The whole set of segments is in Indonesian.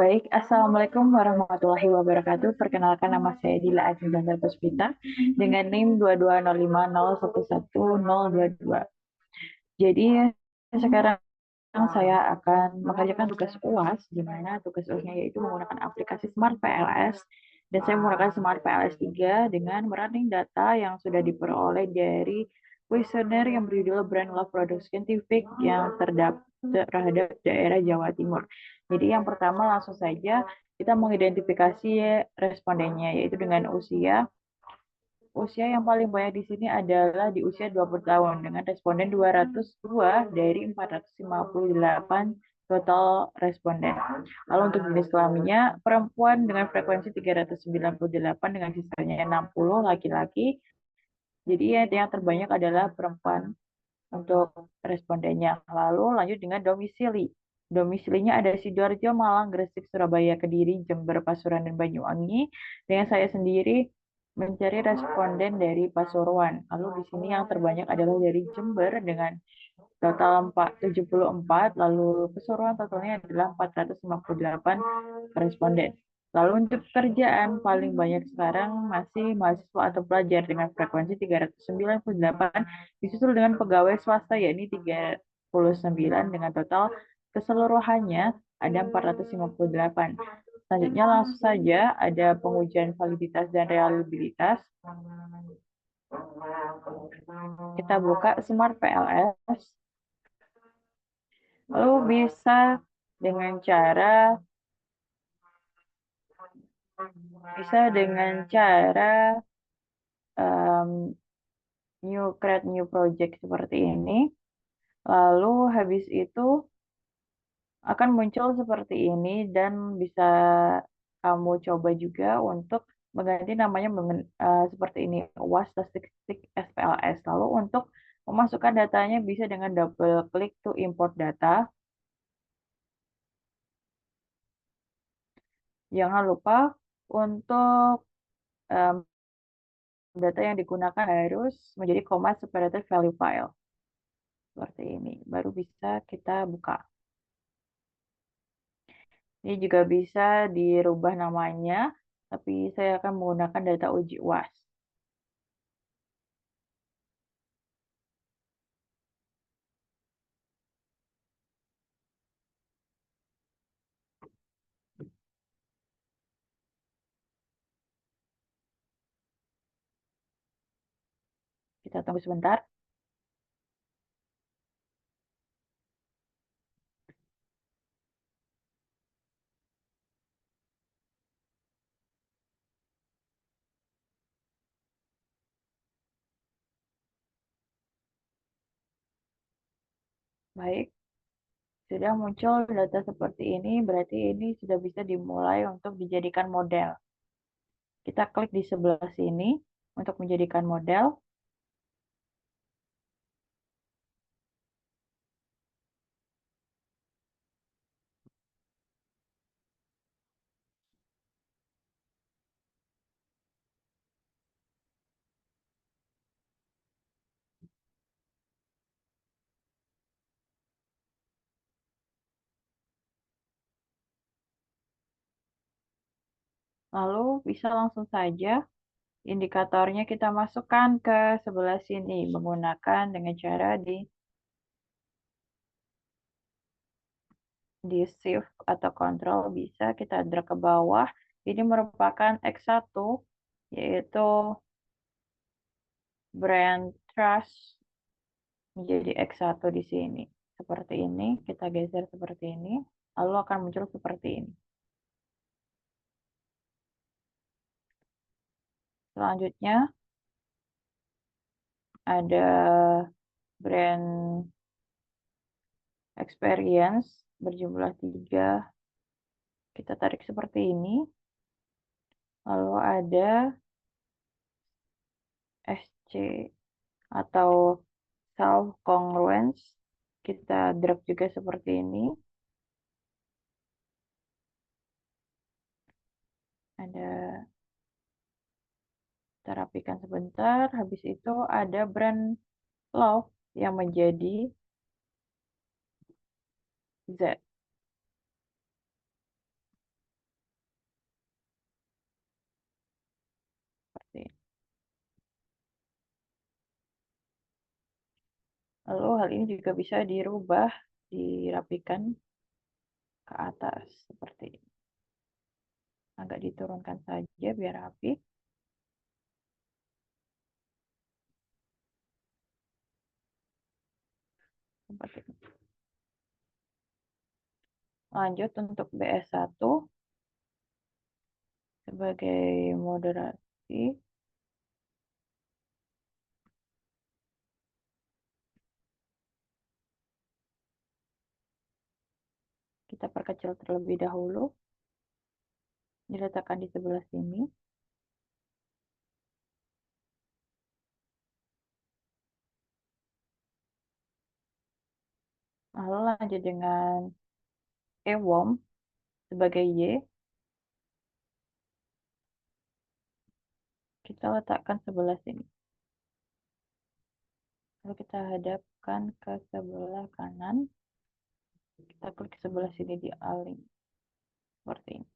Baik, Assalamualaikum warahmatullahi wabarakatuh. Perkenalkan nama saya Dila Aziza Puspita dengan NIM 22050111022. Jadi sekarang saya akan mengerjakan tugas UAS, di mana tugas UASnya yaitu menggunakan aplikasi Smart PLS, dan saya menggunakan Smart PLS 3 dengan merunning data yang sudah diperoleh dari kuesioner yang berjudul Brand Love Product Scientific yang terhadap daerah Jawa Timur. Jadi yang pertama langsung saja kita mengidentifikasi respondennya, yaitu dengan usia. Usia yang paling banyak di sini adalah di usia 20 tahun dengan responden 202 dari 458 total responden. Lalu untuk jenis kelaminnya, perempuan dengan frekuensi 398 dengan sisanya 60 laki-laki. Jadi yang terbanyak adalah perempuan untuk respondennya. Lalu lanjut dengan domisili. Domisilinya ada Sidoarjo, Malang, Gresik, Surabaya, Kediri, Jember, Pasuruan, dan Banyuwangi. Dengan saya sendiri mencari responden dari Pasuruan. Lalu di sini yang terbanyak adalah dari Jember dengan total 74, lalu Pasuruan totalnya adalah 458 responden. Lalu untuk pekerjaan paling banyak sekarang masih mahasiswa atau pelajar dengan frekuensi 398, disusul dengan pegawai swasta yakni 39 dengan total keseluruhannya ada 458. Selanjutnya langsung saja ada pengujian validitas dan reliabilitas. Kita buka Smart PLS. Lalu dengan cara bisa dengan cara um, create new project seperti ini. Lalu habis itu akan muncul seperti ini dan bisa kamu coba juga untuk mengganti namanya seperti ini, UAS Statistik SPLS. Lalu untuk memasukkan datanya bisa dengan double klik to import data. Jangan lupa untuk um, data yang digunakan harus menjadi comma separated value file. Seperti ini. Baru bisa kita buka. Ini juga bisa dirubah namanya, tapi saya akan menggunakan data uji UAS. Kita tunggu sebentar. Baik, sudah muncul data seperti ini, berarti ini sudah bisa dimulai untuk dijadikan model. Kita klik di sebelah sini untuk menjadikan model. Lalu bisa langsung saja indikatornya kita masukkan ke sebelah sini menggunakan dengan cara di shift atau control, bisa kita drag ke bawah. Ini merupakan X1, yaitu brand trust, menjadi X1 di sini. Seperti ini, kita geser seperti ini, lalu akan muncul seperti ini. Selanjutnya ada brand experience berjumlah 3. Kita tarik seperti ini. Lalu ada SC atau self congruence. Kita drag juga seperti ini. Ada, kita rapikan sebentar. Habis itu ada brand love yang menjadi Z. Seperti ini. Lalu hal ini juga bisa dirubah, dirapikan ke atas seperti ini. Agak diturunkan saja biar rapi. Seperti ini. Lanjut untuk BS1 sebagai moderasi. Kita perkecil terlebih dahulu. Diletakkan di sebelah sini. Lalu lanjut dengan EWOM sebagai Y. Kita letakkan sebelah sini. Lalu kita hadapkan ke sebelah kanan. Kita klik sebelah sini di align. Seperti ini.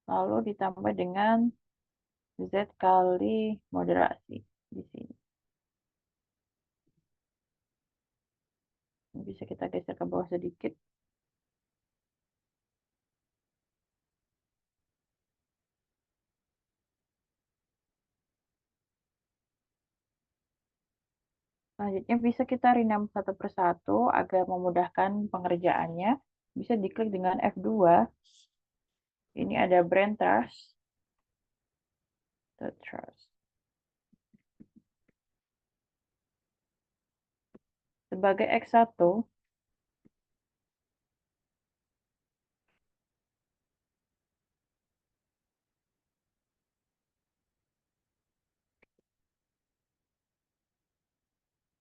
Lalu ditambah dengan Z kali moderasi di sini. Bisa kita geser ke bawah sedikit. Selanjutnya bisa kita renam satu persatu agar memudahkan pengerjaannya. Bisa diklik dengan F2. Ini ada brand trust. The trust. Sebagai X1,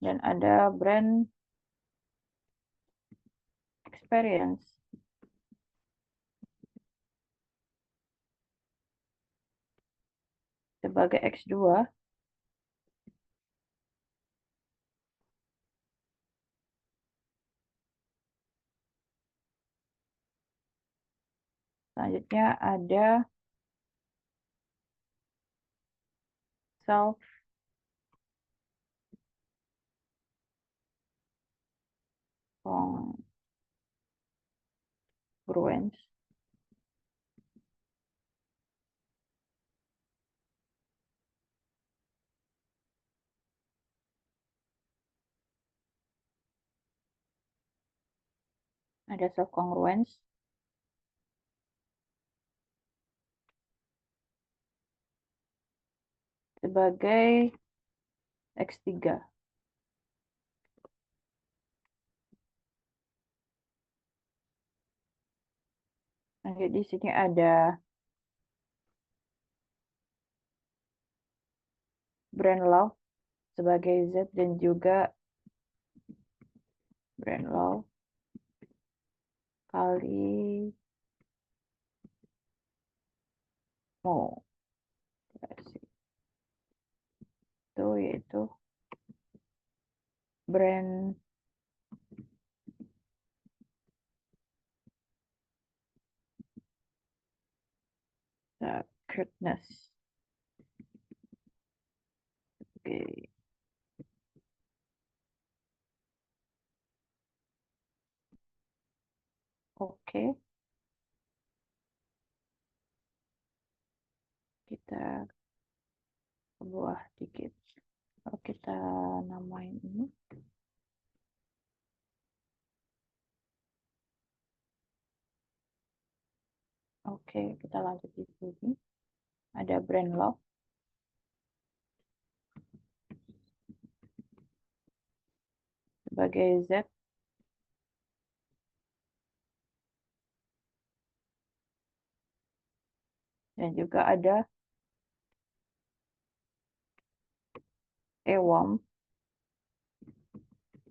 dan ada brand experience. Sebagai X2, selanjutnya ada self congruence. Ada self congruence. Sebagai X3. Lanjut di sini ada brand love sebagai Z dan juga brand love kali mau versi itu yaitu brand sacredness. Oke. Oke, kita ke bawah dikit. Kalau kita namain ini. Oke, kita lanjut di sini. Ada brand love sebagai Z dan juga ada EWOM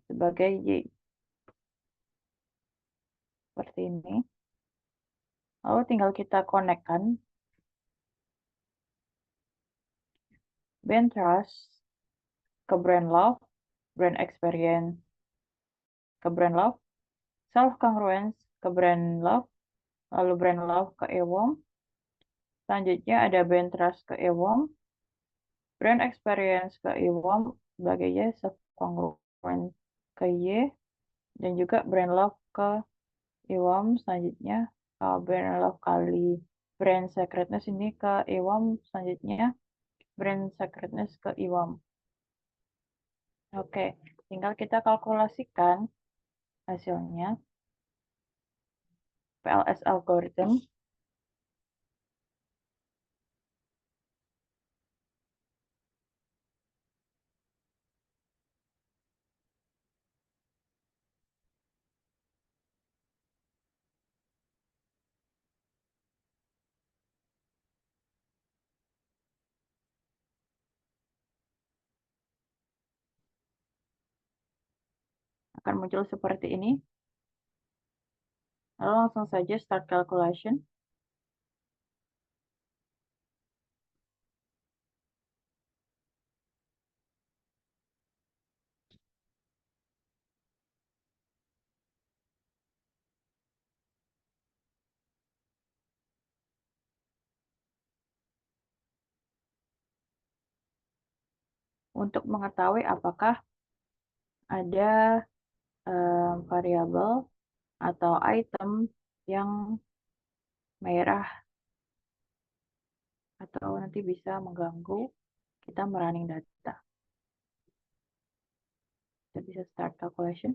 sebagai Y. Seperti ini. Lalu tinggal kita konekkan brand trust ke brand love, brand experience ke brand love, self congruence ke brand love, lalu brand love ke Ewom. Selanjutnya ada brand trust ke Ewom, brand experience ke Ewom sebagai Y, self congruence ke Y, dan juga brand love ke Ewom. Selanjutnya brand love kali brand secretness ini ke Ewom. Selanjutnya brand secretness ke Ewom. Oke, tinggal kita kalkulasikan hasilnya. PLS algorithm akan muncul seperti ini. Lalu langsung saja start calculation. Untuk mengetahui apakah ada variabel atau item yang merah atau nanti bisa mengganggu kita merunning data. Kita bisa start calculation.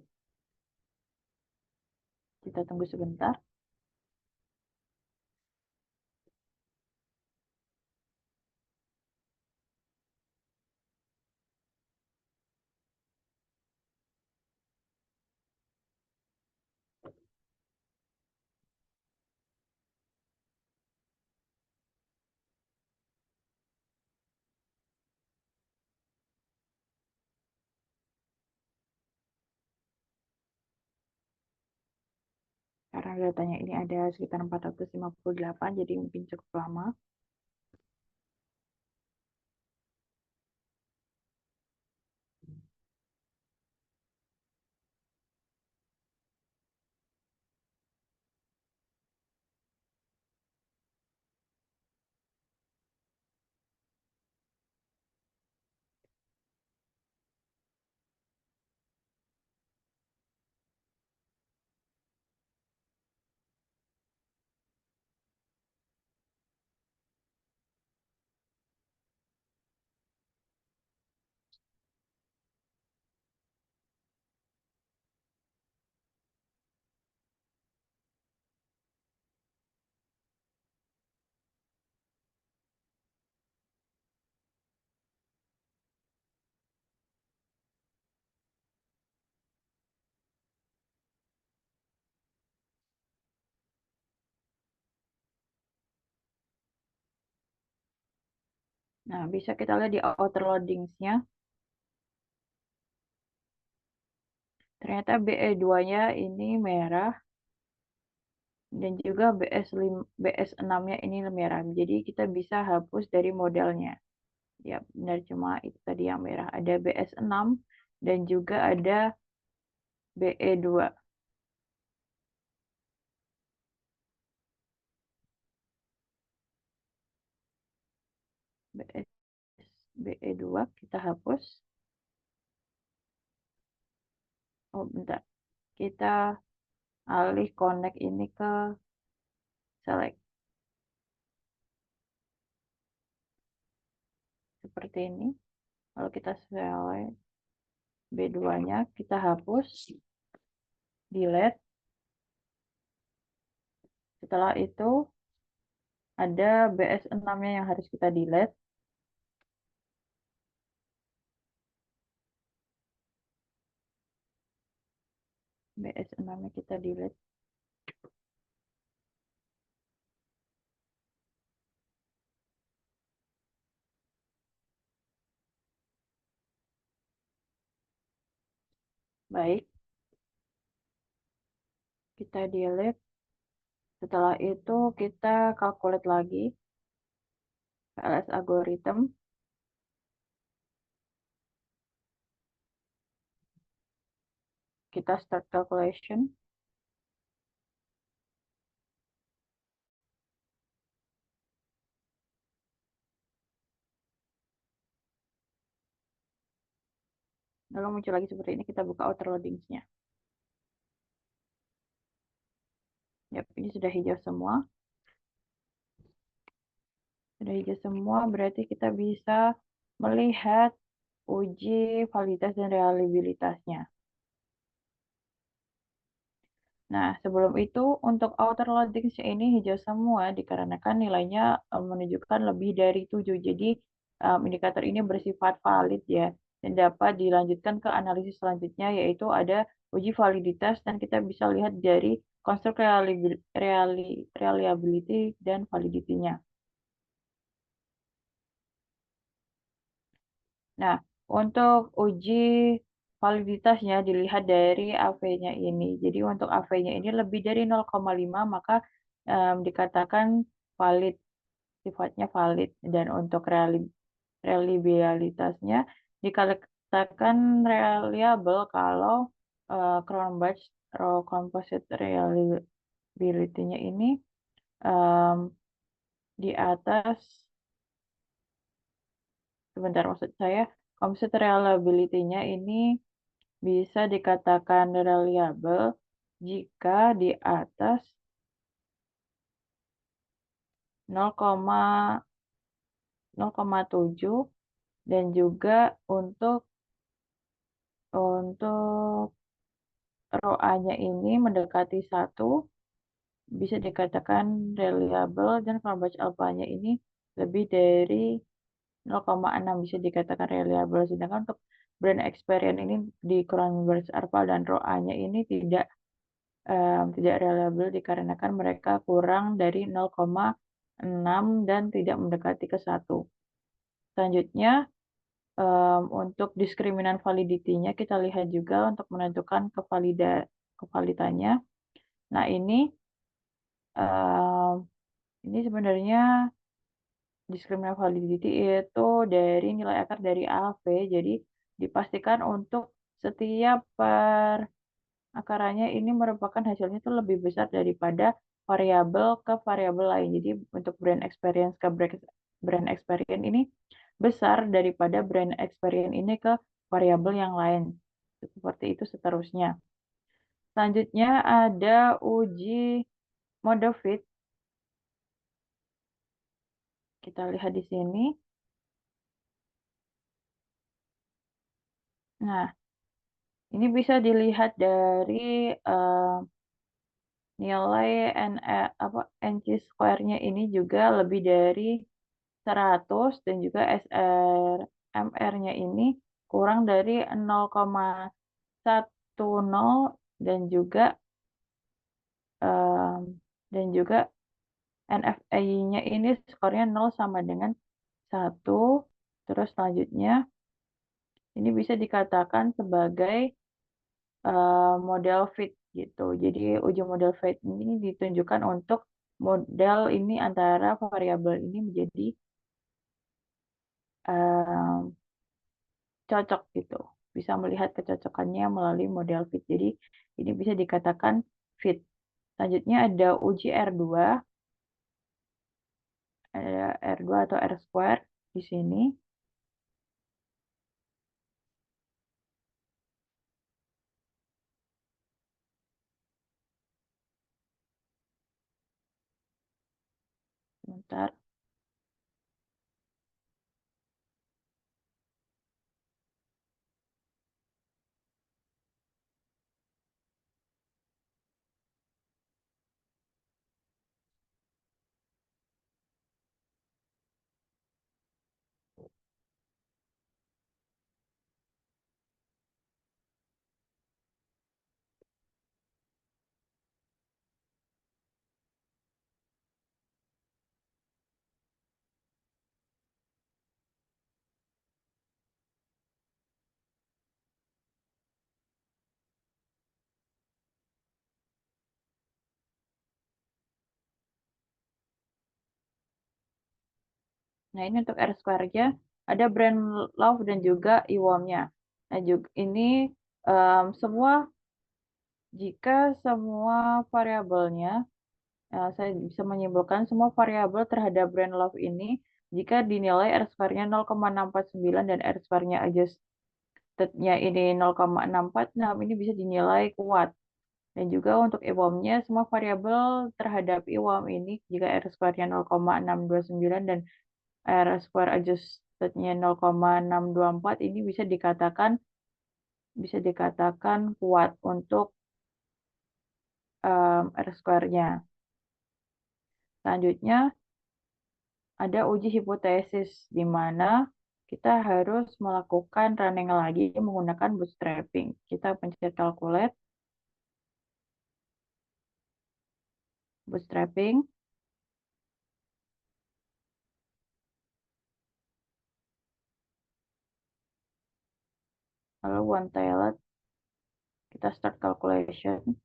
Kita tunggu sebentar. Karena datanya ini ada sekitar 458, jadi mungkin cukup lama. Nah, bisa kita lihat di outer loadings-nya. Ternyata BE2-nya ini merah dan juga BS6-nya ini merah. Jadi kita bisa hapus dari modelnya. Ya, benar, cuma itu tadi yang merah. Ada BS6 dan juga ada BE2. BE2 kita hapus. Oh, bentar. Kita alih connect ini ke select. Seperti ini. Kalau kita select B2-nya, kita hapus. Delete. Setelah itu ada BS6-nya yang harus kita delete. BS6-nya kita delete. Baik, kita delete. Setelah itu kita calculate lagi PLS algorithm. Kita start calculation. Lalu muncul lagi seperti ini, kita buka outer loadings-nya. Yap, ini sudah hijau semua. Sudah hijau semua, berarti kita bisa melihat uji validitas dan reliabilitasnya. Nah, sebelum itu untuk outer loadings ini hijau semua dikarenakan nilainya menunjukkan lebih dari 7. Jadi indikator ini bersifat valid ya dan dapat dilanjutkan ke analisis selanjutnya yaitu ada uji validitas dan kita bisa lihat dari konstruk reliability dan validity-nya. Nah, untuk uji validitasnya dilihat dari AV-nya ini. Jadi untuk AV-nya ini lebih dari 0,5 maka dikatakan valid, sifatnya valid. Dan untuk reliabilitasnya dikatakan reliable kalau Cronbach raw composite reliability-nya ini em, di atas, sebentar maksud saya, composite reliability-nya ini bisa dikatakan reliable jika di atas 0,7 dan juga untuk ROA-nya ini mendekati 1 bisa dikatakan reliable dan Cronbach alpha-nya ini lebih dari 0,6 bisa dikatakan reliable. Sedangkan untuk brand experience ini di Cronbach alpha dan ROA-nya ini tidak reliable dikarenakan mereka kurang dari 0,6 dan tidak mendekati ke 1. Selanjutnya, untuk diskriminan validity-nya kita lihat juga untuk menentukan kevalidannya. Nah, ini sebenarnya diskriminan validity itu dari nilai akar dari AV, jadi dipastikan untuk setiap akarannya ini merupakan hasilnya itu lebih besar daripada variabel ke variabel lain. Jadi untuk brand experience ke brand experience ini besar daripada brand experience ini ke variabel yang lain. Seperti itu seterusnya. Selanjutnya ada uji mode fit. Kita lihat di sini. Nah, ini bisa dilihat dari nilai NC square-nya ini juga lebih dari 100 dan juga SRMR-nya ini kurang dari 0,10 dan juga em, NFA-nya ini skornya 0 sama dengan 1. Terus selanjutnya ini bisa dikatakan sebagai model fit gitu. Jadi uji model fit ini ditunjukkan untuk model ini antara variabel ini menjadi em, cocok gitu. Bisa melihat kecocokannya melalui model fit. Jadi ini bisa dikatakan fit. Selanjutnya ada uji R2, ada R2 atau R square di sini. Sebentar. Nah, ini untuk R square-nya ada brand love dan juga IWOM-nya. Nah, juga ini semua jika semua variabelnya saya bisa menyimpulkan semua variabel terhadap brand love ini jika dinilai R square-nya 0,649 dan R square-nya aja tetnya ini 0,646, ini bisa dinilai kuat. Dan juga untuk IWAM-nya, semua variabel terhadap IWAM ini, jika R square-nya 0,629 dan R square adjusted-nya 0,624, ini bisa dikatakan kuat untuk R square-nya. Selanjutnya, ada uji hipotesis, di mana kita harus melakukan running lagi menggunakan bootstrapping. Kita pencet calculate, bootstrapping, lalu one tailed, kita start calculation.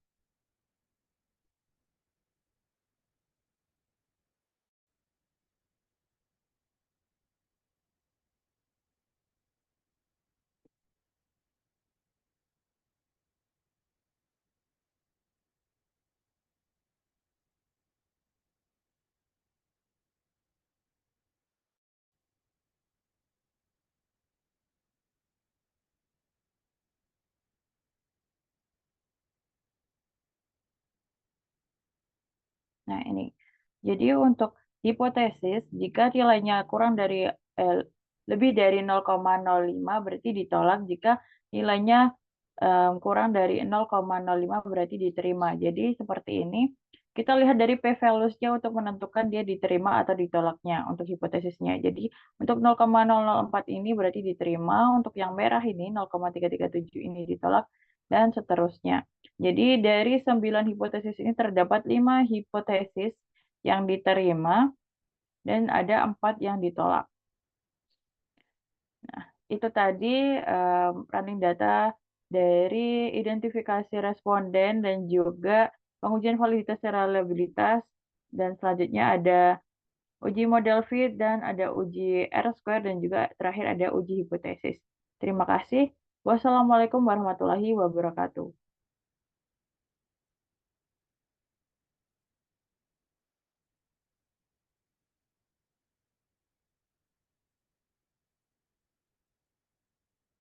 Nah, ini. Jadi untuk hipotesis, jika nilainya kurang dari lebih dari 0,05 berarti ditolak, jika nilainya kurang dari 0,05 berarti diterima. Jadi seperti ini. Kita lihat dari p-values-nya untuk menentukan dia diterima atau ditolaknya untuk hipotesisnya. Jadi untuk 0,004 ini berarti diterima, untuk yang merah ini 0,337 ini ditolak, dan seterusnya. Jadi dari 9 hipotesis ini terdapat 5 hipotesis yang diterima dan ada 4 yang ditolak. Nah, itu tadi running data dari identifikasi responden dan juga pengujian validitas dan reliabilitas. Dan selanjutnya ada uji model fit dan ada uji R-square dan juga terakhir ada uji hipotesis. Terima kasih. Wassalamualaikum warahmatullahi wabarakatuh.